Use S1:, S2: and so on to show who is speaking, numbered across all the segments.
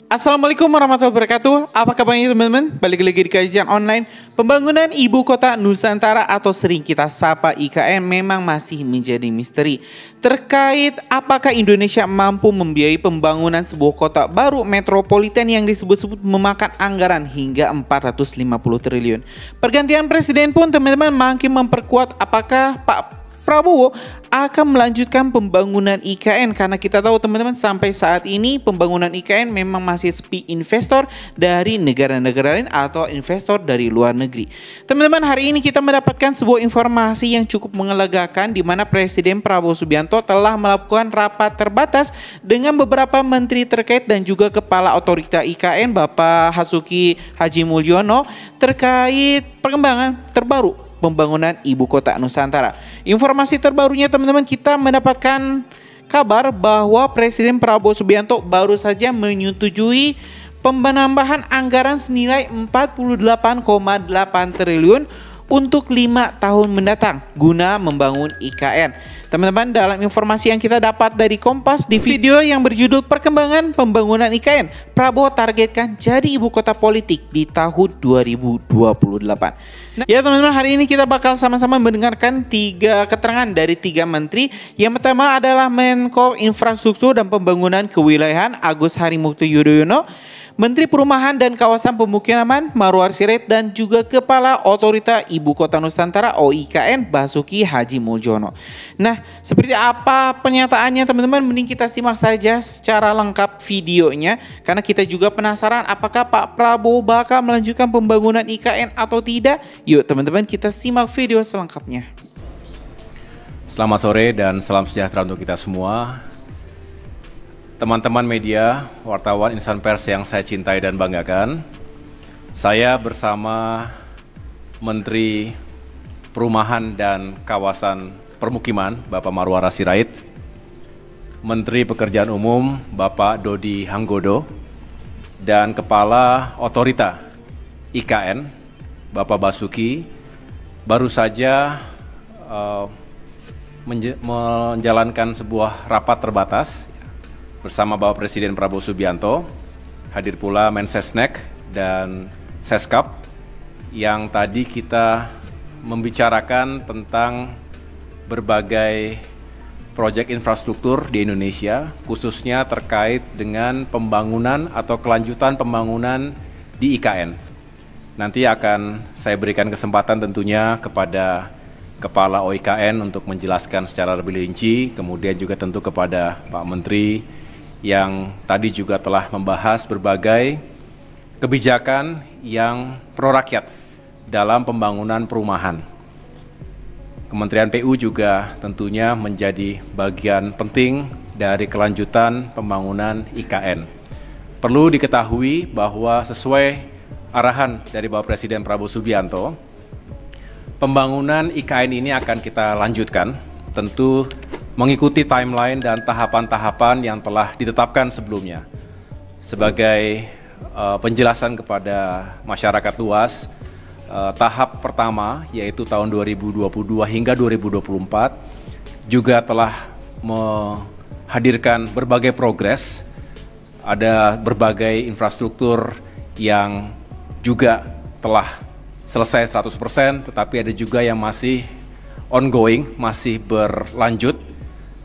S1: Assalamualaikum warahmatullahi wabarakatuh. Apa kabarnya teman-teman? Balik lagi di kajian online. Pembangunan Ibu Kota Nusantara atau sering kita sapa IKN memang masih menjadi misteri. Terkait apakah Indonesia mampu membiayai pembangunan sebuah kota baru metropolitan yang disebut-sebut memakan anggaran hingga 450 triliun. Pergantian presiden pun teman-teman makin memperkuat apakah Pak Prabowo akan melanjutkan pembangunan IKN, karena kita tahu teman-teman sampai saat ini pembangunan IKN memang masih sepi investor dari negara-negara lain atau investor dari luar negeri. Teman-teman, hari ini kita mendapatkan sebuah informasi yang cukup mengelegakan di mana Presiden Prabowo Subianto telah melakukan rapat terbatas dengan beberapa menteri terkait dan juga Kepala Otorita IKN Bapak Basuki Haji Mulyono terkait perkembangan terbaru pembangunan Ibu Kota Nusantara. Informasi terbarunya teman-teman, kita mendapatkan kabar bahwa Presiden Prabowo Subianto baru saja menyetujui penambahan anggaran senilai 48,8 triliun untuk 5 tahun mendatang guna membangun IKN. Teman-teman, dalam informasi yang kita dapat dari Kompas di video yang berjudul Perkembangan Pembangunan IKN, Prabowo targetkan jadi ibu kota politik di tahun 2028. Nah, ya teman-teman, hari ini kita bakal sama-sama mendengarkan 3 keterangan dari 3 menteri. Yang pertama adalah Menko Infrastruktur dan Pembangunan Kewilayahan Agus Harimurti Yudhoyono, Menteri Perumahan dan Kawasan Pemukiman Marwar Sirait, dan juga Kepala Otorita Ibu Kota Nusantara (OIKN) Basuki Haji Mulyono. Nah, seperti apa pernyataannya teman-teman? Mending kita simak saja secara lengkap videonya, karena kita juga penasaran apakah Pak Prabowo bakal melanjutkan pembangunan IKN atau tidak. Yuk teman-teman, kita simak video selengkapnya.
S2: Selamat sore dan salam sejahtera untuk kita semua. Teman-teman media, wartawan, insan pers yang saya cintai dan banggakan, saya bersama Menteri Perumahan dan Kawasan Permukiman Bapak Marwar Sirait, Menteri Pekerjaan Umum Bapak Dodi Hanggodo, dan Kepala Otorita IKN Bapak Basuki baru saja menjalankan sebuah rapat terbatas bersama Bapak Presiden Prabowo Subianto. Hadir pula Mensesnek dan Seskap yang tadi kita membicarakan tentang berbagai proyek infrastruktur di Indonesia, khususnya terkait dengan pembangunan atau kelanjutan pembangunan di IKN. Nanti akan saya berikan kesempatan tentunya kepada Kepala OIKN untuk menjelaskan secara lebih rinci, kemudian juga tentu kepada Pak Menteri yang tadi juga telah membahas berbagai kebijakan yang pro rakyat dalam pembangunan perumahan. Kementerian PU juga tentunya menjadi bagian penting dari kelanjutan pembangunan IKN. Perlu diketahui bahwa sesuai arahan dari Bapak Presiden Prabowo Subianto, pembangunan IKN ini akan kita lanjutkan, tentu mengikuti timeline dan tahapan-tahapan yang telah ditetapkan sebelumnya. Sebagai penjelasan kepada masyarakat luas, tahap pertama yaitu tahun 2022 hingga 2024 juga telah menghadirkan berbagai progres. Ada berbagai infrastruktur yang juga telah selesai 100%, tetapi ada juga yang masih ongoing, masih berlanjut.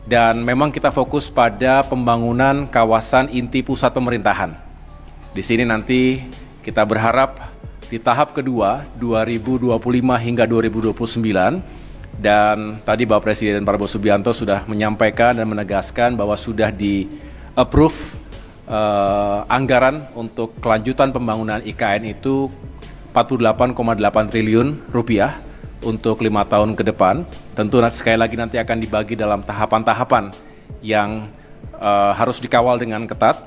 S2: Dan memang kita fokus pada pembangunan kawasan inti pusat pemerintahan. Di sini nanti kita berharap di tahap kedua 2025 hingga 2029, dan tadi Bapak Presiden Prabowo Subianto sudah menyampaikan dan menegaskan bahwa sudah di-approve anggaran untuk kelanjutan pembangunan IKN itu 48,8 triliun rupiah untuk 5 tahun ke depan. Tentu sekali lagi nanti akan dibagi dalam tahapan-tahapan yang harus dikawal dengan ketat.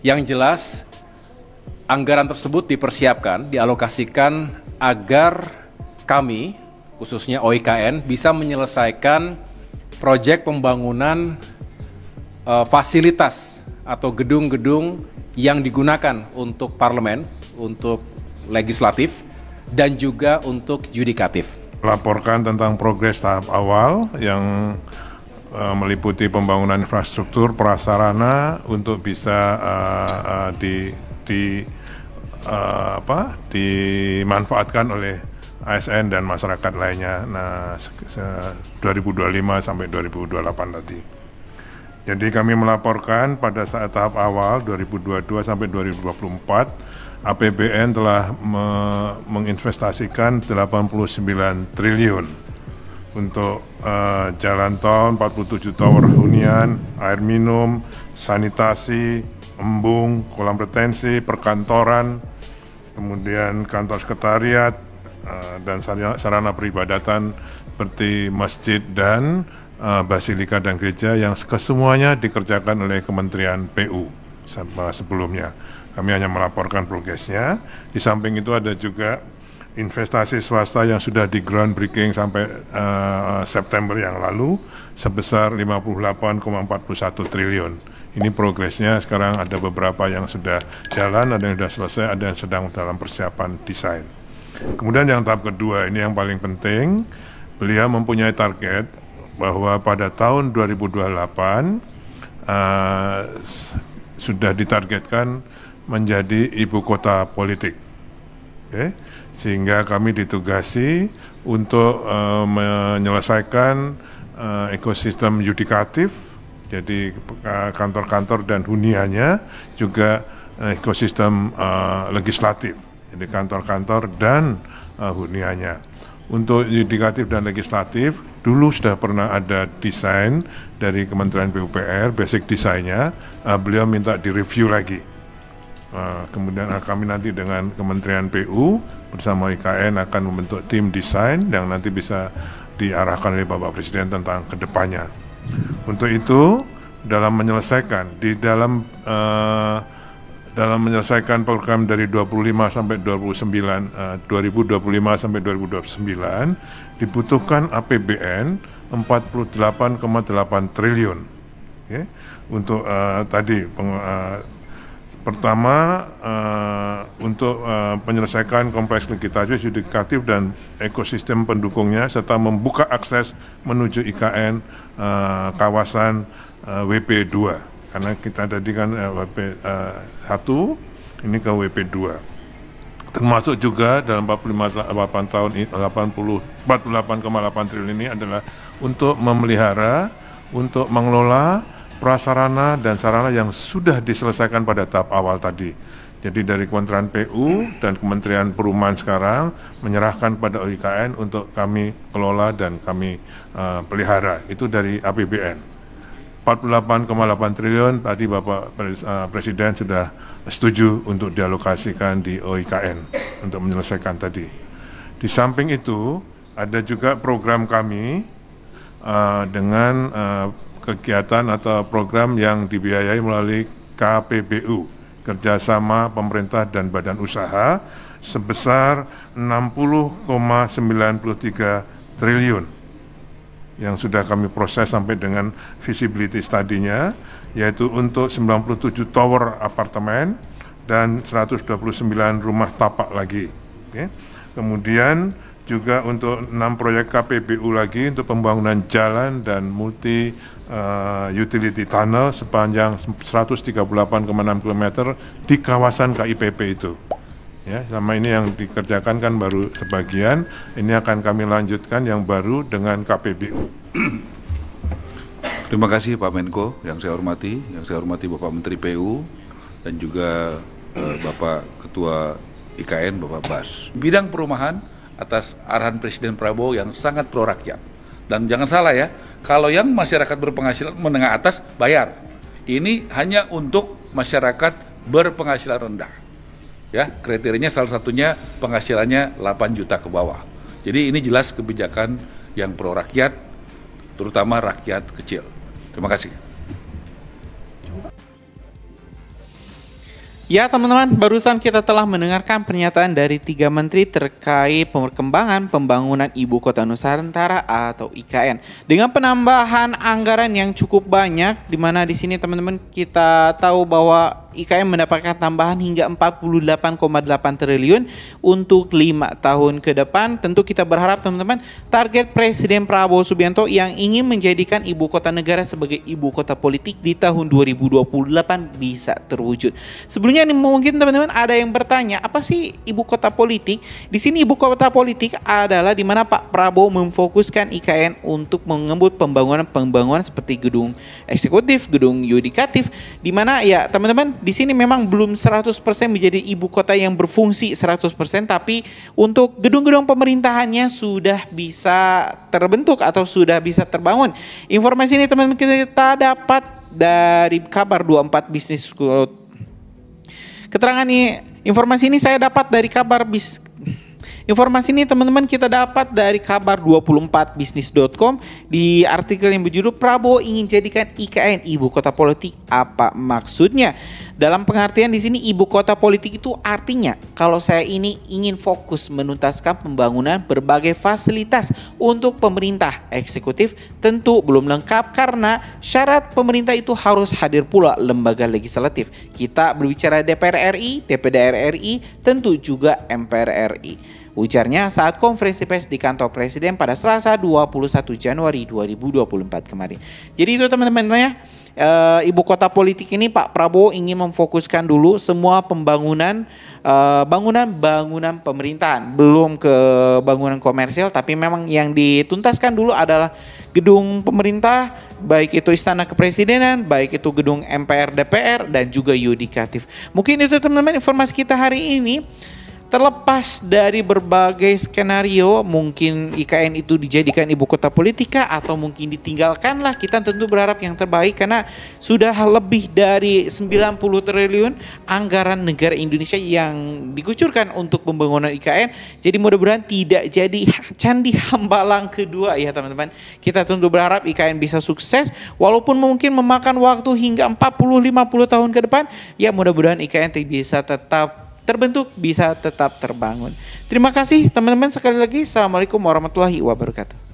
S2: Yang jelas anggaran tersebut dipersiapkan, dialokasikan agar kami, khususnya OIKN, bisa menyelesaikan proyek pembangunan fasilitas atau gedung-gedung yang digunakan untuk parlemen, untuk legislatif, dan juga untuk yudikatif.
S3: Laporkan tentang progres tahap awal yang meliputi pembangunan infrastruktur prasarana untuk bisa dimanfaatkan oleh ASN dan masyarakat lainnya. Nah, 2025 sampai 2028 tadi. Jadi kami melaporkan pada saat tahap awal 2022 sampai 2024 APBN telah menginvestasikan 89 triliun untuk jalan tol, 47 tower hunian, air minum, sanitasi, embung, kolam retensi, perkantoran, kemudian kantor sekretariat, dan sarana peribadatan seperti masjid dan basilika dan gereja yang kesemuanya dikerjakan oleh Kementerian PU sebelumnya. Kami hanya melaporkan progresnya. Di samping itu ada juga investasi swasta yang sudah di groundbreaking sampai September yang lalu sebesar 58,41 triliun. Ini progresnya sekarang ada beberapa yang sudah jalan, ada yang sudah selesai, ada yang sedang dalam persiapan desain. Kemudian yang tahap kedua, ini yang paling penting, beliau mempunyai target bahwa pada tahun 2028 sudah ditargetkan menjadi ibu kota politik. Okay? Sehingga kami ditugasi untuk menyelesaikan ekosistem yudikatif, jadi kantor-kantor dan huniannya, juga ekosistem legislatif, jadi kantor-kantor dan huniannya. Untuk yudikatif dan legislatif, dulu sudah pernah ada desain dari Kementerian PUPR, basic desainnya, beliau minta direview lagi. Kemudian kami nanti dengan Kementerian PU bersama IKN akan membentuk tim desain yang nanti bisa diarahkan oleh Bapak Presiden tentang kedepannya. Untuk itu, dalam menyelesaikan menyelesaikan program dari 25 sampai 2025 sampai 2029 dibutuhkan APBN 48,8 triliun. Okay? Untuk pertama untuk penyelesaian kompleks legislatif, yudikatif dan ekosistem pendukungnya serta membuka akses menuju IKN kawasan WP2. Karena kita tadi kan WP1 ini ke WP2. Termasuk juga dalam 48 tahun 48,8 triliun ini adalah untuk memelihara, untuk mengelola prasarana dan sarana yang sudah diselesaikan pada tahap awal tadi. Jadi dari Kementerian PU dan Kementerian Perumahan sekarang menyerahkan pada IKN untuk kami kelola dan kami pelihara. Itu dari APBN. 48,8 triliun tadi Bapak Presiden sudah setuju untuk dialokasikan di OIKN untuk menyelesaikan tadi. Di samping itu ada juga program kami dengan kegiatan atau program yang dibiayai melalui KPBU, kerjasama pemerintah dan badan usaha sebesar 60,93 triliun. Yang sudah kami proses sampai dengan feasibility study-nya, yaitu untuk 97 tower apartemen dan 129 rumah tapak lagi. Okay. Kemudian juga untuk 6 proyek KPBU lagi untuk pembangunan jalan dan multi utility tunnel sepanjang 138,6 km di kawasan KIPP itu. Ya, selama ini yang dikerjakan kan baru sebagian, ini akan kami lanjutkan yang baru dengan KPBU.
S4: Terima kasih Pak Menko yang saya hormati Bapak Menteri PU dan juga Bapak Ketua IKN Bapak Bas. Bidang perumahan atas arahan Presiden Prabowo yang sangat pro rakyat. Dan jangan salah ya, kalau yang masyarakat berpenghasilan menengah atas bayar. Ini hanya untuk masyarakat berpenghasilan rendah. Ya, kriterianya salah satunya penghasilannya 8 juta ke bawah. Jadi ini jelas kebijakan yang pro rakyat, terutama rakyat kecil. Terima kasih.
S1: Ya teman-teman, barusan kita telah mendengarkan pernyataan dari 3 menteri terkait perkembangan pembangunan Ibu Kota Nusantara atau IKN. Dengan penambahan anggaran yang cukup banyak, di mana di sini teman-teman kita tahu bahwa IKN mendapatkan tambahan hingga 48,8 triliun untuk 5 tahun ke depan. Tentu kita berharap teman-teman target Presiden Prabowo Subianto yang ingin menjadikan ibu kota negara sebagai ibu kota politik di tahun 2028 bisa terwujud. Sebelumnya nih, mungkin teman-teman ada yang bertanya, apa sih ibu kota politik? Di sini ibu kota politik adalah di mana Pak Prabowo memfokuskan IKN untuk mengembut pembangunan seperti gedung eksekutif, gedung yudikatif, di mana ya teman-teman di sini memang belum 100% menjadi ibu kota yang berfungsi 100%, tapi untuk gedung-gedung pemerintahannya sudah bisa terbentuk atau sudah bisa terbangun. Informasi ini teman-teman kita dapat dari kabar 24 Business School. Informasi ini saya dapat dari Informasi ini teman-teman kita dapat dari kabar 24business.com di artikel yang berjudul Prabowo ingin jadikan IKN ibu kota politik. Apa maksudnya? Dalam pengertian di sini ibu kota politik itu artinya kalau saya ini ingin fokus menuntaskan pembangunan berbagai fasilitas untuk pemerintah eksekutif, tentu belum lengkap karena syarat pemerintah itu harus hadir pula lembaga legislatif. Kita berbicara DPR RI, DPD RI, tentu juga MPR RI. Ujarnya saat konferensi pers di kantor Presiden pada Selasa 21 Januari 2024 kemarin. Jadi itu teman-teman ya, ibu kota politik ini Pak Prabowo ingin memfokuskan dulu semua pembangunan bangunan pemerintahan, belum ke bangunan komersial, tapi memang yang dituntaskan dulu adalah gedung pemerintah, baik itu istana kepresidenan, baik itu gedung MPR, DPR, dan juga yudikatif. Mungkin itu teman-teman informasi kita hari ini. Terlepas dari berbagai skenario, mungkin IKN itu dijadikan ibu kota politika atau mungkin ditinggalkanlah. Kita tentu berharap yang terbaik karena sudah lebih dari 90 triliun anggaran negara Indonesia yang dikucurkan untuk pembangunan IKN. Jadi mudah-mudahan tidak jadi Candi Hambalang kedua ya teman-teman. Kita tentu berharap IKN bisa sukses walaupun mungkin memakan waktu hingga 40-50 tahun ke depan. Ya mudah-mudahan IKN bisa tetap terbentuk, bisa tetap terbangun. Terima kasih teman-teman sekali lagi. Assalamualaikum warahmatullahi wabarakatuh.